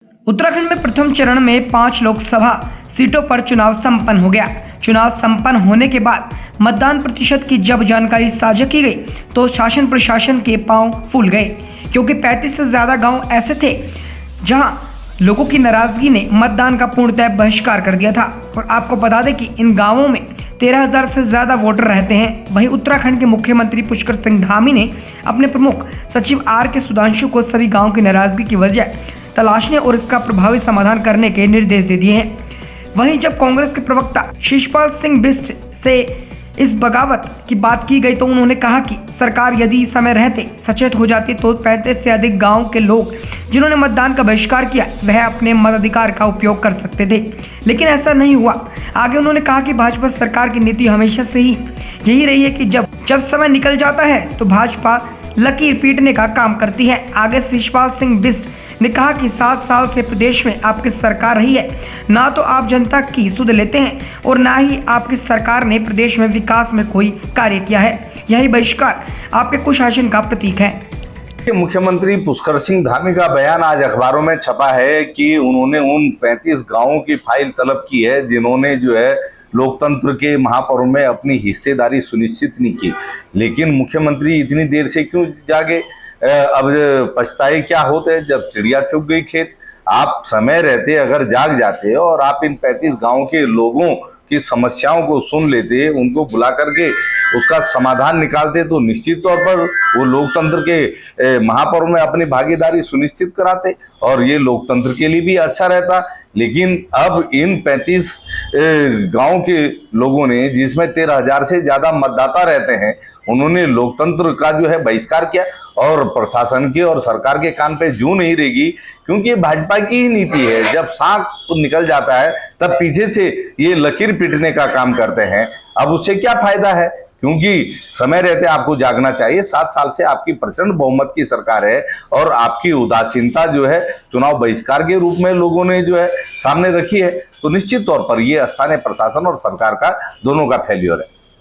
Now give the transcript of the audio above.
उत्तराखंड में प्रथम चरण में 5 लोकसभा सीटों पर चुनाव संपन्न हो गया। चुनाव संपन्न होने के बाद मतदान प्रतिशत की जब जानकारी साझा की गई तो शासन प्रशासन के पांव फूल गए, क्योंकि 35 से ज्यादा गांव ऐसे थे जहां लोगों की नाराजगी ने मतदान का पूर्णतः बहिष्कार कर दिया था। और आपको बता दें कि इन गाँवों में 13,000 से ज्यादा वोटर रहते हैं। वहीं उत्तराखंड के मुख्यमंत्री पुष्कर सिंह धामी ने अपने प्रमुख सचिव R.K. सुधांशु को सभी गाँव की नाराजगी की वजह तलाशने और इसका प्रभावी समाधान करने के निर्देश दे दिए हैं। वहीं जब कांग्रेस के प्रवक्ता शिषपाल सिंह बिष्ट से इस बगावत की बात की गई तो उन्होंने कहा कि सरकार यदि समय रहते सचेत हो जाती तो 35 से अधिक गांव के लोग जिन्होंने मतदान का बहिष्कार किया वह अपने मताधिकार का उपयोग कर सकते थे, लेकिन ऐसा नहीं हुआ। आगे उन्होंने कहा कि भाजपा सरकार की नीति हमेशा से ही यही रही है कि जब समय निकल जाता है तो भाजपा लकीर पीटने का काम करती है। आगे शिषपाल सिंह बिष्ट ने कहा कि 7 साल से प्रदेश में आपकी सरकार रही है, ना तो आप जनता की सुध लेते हैं और ना ही आपकी सरकार ने प्रदेश में विकास में कोई कार्य किया है। यही बहिष्कार आपके कुशासन का प्रतीक है। मुख्यमंत्री पुष्कर सिंह धामी का बयान आज अखबारों में छपा है कि उन्होंने उन 35 गांवों की फाइल तलब की है जिन्होंने जो है लोकतंत्र के महापर्व में अपनी हिस्सेदारी सुनिश्चित नहीं की। लेकिन मुख्यमंत्री इतनी देर से क्यों जागे? अब पछताए क्या होते जब चिड़िया चुग गई खेत। आप समय रहते अगर जाग जाते और आप इन 35 गांवों के लोगों की समस्याओं को सुन लेते, उनको बुला करके उसका समाधान निकालते तो निश्चित तौर पर वो लोकतंत्र के महापर्व में अपनी भागीदारी सुनिश्चित कराते और ये लोकतंत्र के लिए भी अच्छा रहता। लेकिन अब इन 35 गांव के लोगों ने, जिसमें 13,000 से ज्यादा मतदाता रहते हैं, उन्होंने लोकतंत्र का जो है बहिष्कार किया और प्रशासन के और सरकार के कान पे जू नहीं रहेगी, क्योंकि भाजपा की ही नीति है। जब सांप निकल जाता है तब पीछे से ये लकीर पीटने का काम करते हैं। अब उससे क्या फायदा है? क्योंकि समय रहते आपको जागना चाहिए। 7 साल से आपकी प्रचंड बहुमत की सरकार है और आपकी उदासीनता जो है चुनाव बहिष्कार के रूप में लोगों ने जो है सामने रखी है, तो निश्चित तौर पर ये स्थानीय प्रशासन और सरकार का दोनों का फेल्योर है।